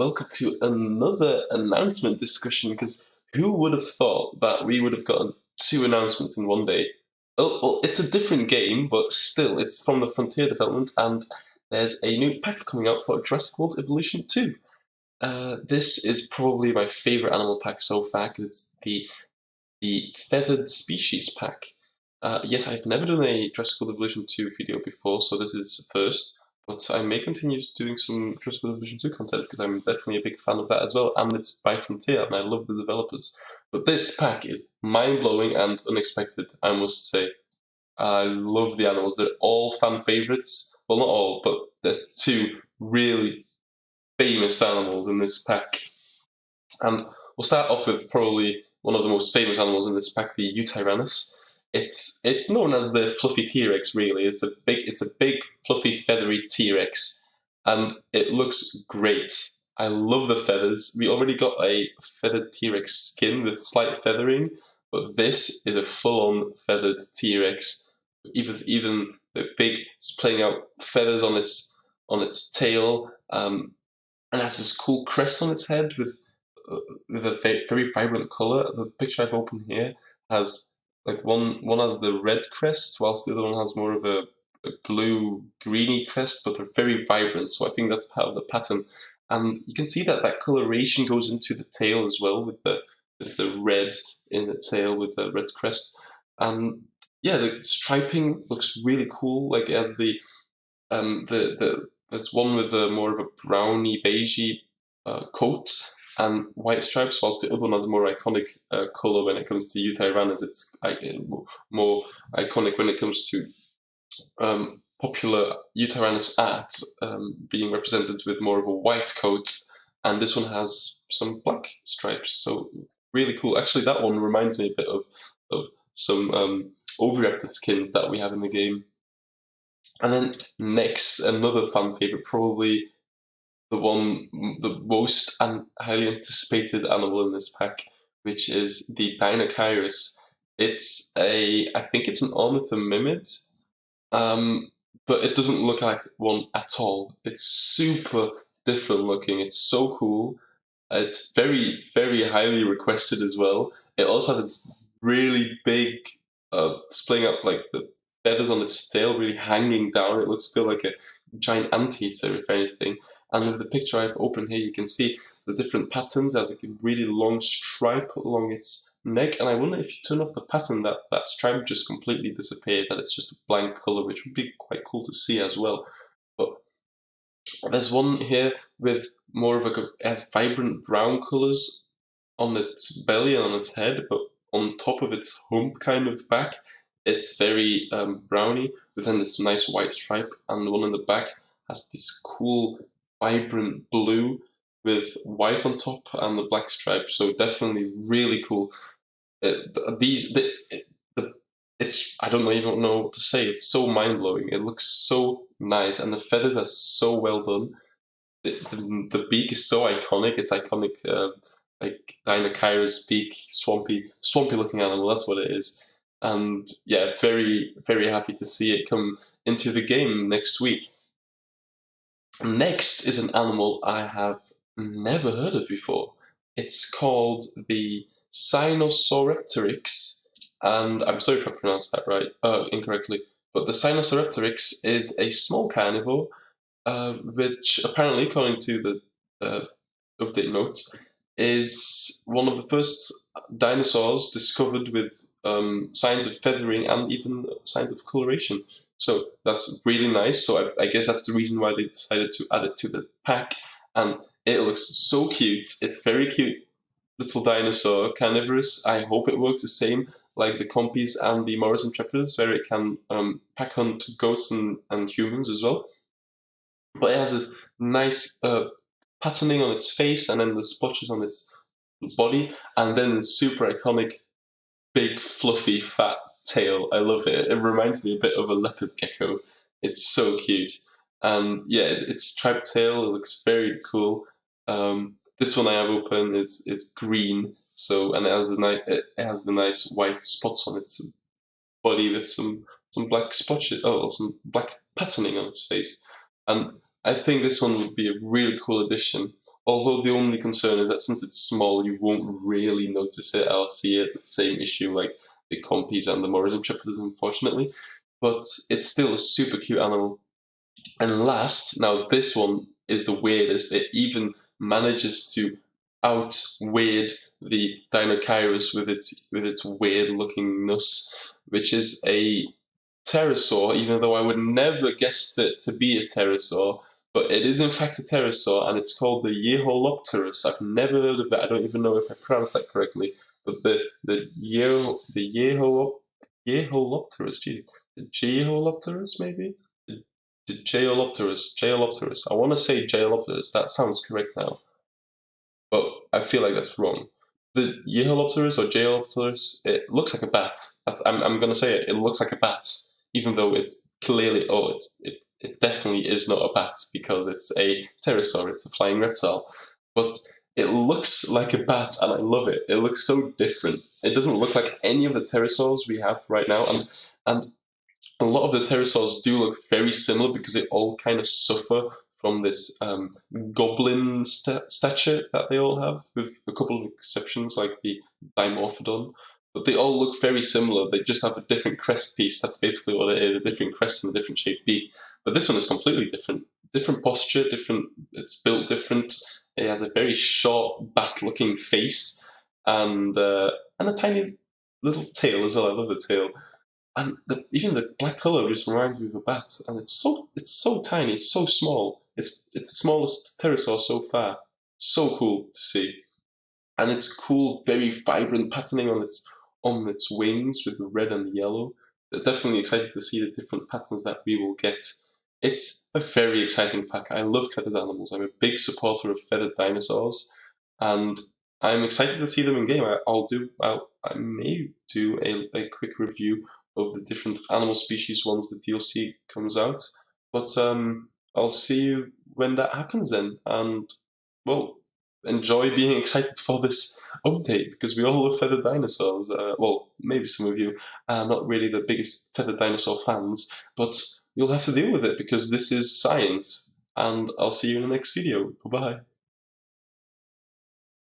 welcome to another announcement discussion, because who would have thought that we would have gotten two announcements in one day? Oh, well, it's a different game, but still, it's from the Frontier development, and there's a new pack coming out for Jurassic World Evolution 2. This is probably my favorite animal pack so far, because it's the Feathered Species pack. Yes, I've never done a Jurassic World Evolution 2 video before, so this is first. But I may continue doing some Jurassic World Evolution 2 content because I'm definitely a big fan of that as well, and it's by Frontier, and I love the developers. But this pack is mind-blowing and unexpected, I must say. I love the animals. They're all fan favourites. Well, not all, but there's two really famous animals in this pack. And we'll start off with probably one of the most famous animals in this pack, the Yutyrannus. It's known as the fluffy T-Rex. Really, it's a big fluffy feathery T-Rex, and it looks great. I love the feathers. We already got a feathered T-Rex skin with slight feathering, but this is a full-on feathered T-Rex. Even the big, it's playing out feathers on its tail, and has this cool crest on its head with a very vibrant color. The picture I've opened here has one has the red crest, whilst the other one has more of a blue greeny crest, but they're very vibrant. So I think that's part of the pattern, and you can see that coloration goes into the tail as well, with the red in the tail with the red crest. And yeah, the striping looks really cool. Like it has there's one with more of a browny beigey coat and white stripes, whilst the other one has a more iconic colour when it comes to Yutyrannus. It's more iconic when it comes to popular Yutyrannus art being represented with more of a white coat, and this one has some black stripes, so really cool. Actually, that one reminds me a bit of some Oviraptor skins that we have in the game. And then next, another fan favourite, probably the most and highly anticipated animal in this pack, which is the Deinocheirus. I think it's an ornithomimid, but it doesn't look like one at all. It's super different looking. It's so cool. It's very, very highly requested as well. It also has its really big, splaying up like the feathers on its tail, really hanging down. It looks a bit like a giant anteater, if anything. And with the picture I've opened here, you can see the different patterns. There's like a really long stripe along its neck, and I wonder if you turn off the pattern, that stripe just completely disappears, that it's just a blank colour, which would be quite cool to see as well. But there's one here with more of it has vibrant brown colours on its belly and on its head, but on top of its hump kind of back, it's very browny, with then this nice white stripe, and the one in the back has this cool vibrant blue with white on top and the black stripe. So definitely really cool. I don't even know what to say. It's so mind blowing. It looks so nice, and the feathers are so well done. The beak is so iconic. It's iconic, like Deinocheirus beak, swampy looking animal. That's what it is. And yeah, very, very happy to see it come into the game next week. Next is an animal I have never heard of before. It's called the sinosauropteryx, and I'm sorry if I pronounced that incorrectly, but the sinosauropteryx is a small carnivore, which apparently, according to the update notes, is one of the first dinosaurs discovered with signs of feathering and even signs of coloration. So that's really nice. So I guess that's the reason why they decided to add it to the pack. And it looks so cute. It's very cute little dinosaur, carnivorous. I hope it works the same like the Compies and the Morris Intrepidus, where it can pack hunt ghosts and humans as well. But it has this nice patterning on its face, and then the splotches on its body, and then the super iconic big fluffy fat tail. I love it. It reminds me a bit of a leopard gecko. It's so cute. And yeah, its striped tail, it looks very cool. This one I have open is green, so, and it has the nice white spots on its body with some black splotches, some black patterning on its face. And I think this one would be a really cool addition. Although the only concern is that since it's small, you won't really notice it. I'll see it the same issue like the Compies and the Morism triplets, unfortunately. But it's still a super cute animal. And last, now this one is the weirdest. It even manages to outweird the Deinocheirus with its weird looking nus, which is a pterosaur, even though I would never guessed it to be a pterosaur. But it is in fact a pterosaur, and it's called the Jeholopterus. I've never heard of it. I don't even know if I pronounced that correctly. But Jeholopterus, geez, the Jeholopterus maybe? The Jeholopterus. I want to say Jeholopterus. That sounds correct now, but I feel like that's wrong. The Jeholopterus or Jeholopterus, it looks like a bat. I'm gonna say it. It looks like a bat, even though it's clearly it definitely is not a bat because it's a pterosaur. It's a flying reptile, but it looks like a bat, and I love it. It looks so different. It doesn't look like any of the pterosaurs we have right now, and a lot of the pterosaurs do look very similar because they all kind of suffer from this goblin stature that they all have, with a couple of exceptions like the Dimorphodon. But they all look very similar. They just have a different crest piece. That's basically what it is, a different crest and a different shaped beak. But this one is completely different. Different posture, different. It's built different. It has a very short, bat-looking face and a tiny little tail as well. I love the tail. And even the black color just reminds me of a bat, and it's so tiny, it's so small. It's the smallest pterosaur so far. So cool to see, and it's cool, very vibrant patterning on its wings with the red and the yellow. They're definitely excited to see the different patterns that we will get. It's a very exciting pack. I love feathered animals. I'm a big supporter of feathered dinosaurs, and I'm excited to see them in game. I may do a quick review of the different animal species once the DLC comes out. But I'll see you when that happens then. And, well, enjoy being excited for this update, because we all love feathered dinosaurs. Well, maybe some of you are not really the biggest feathered dinosaur fans, but you'll have to deal with it because this is science. And I'll see you in the next video. Bye-bye.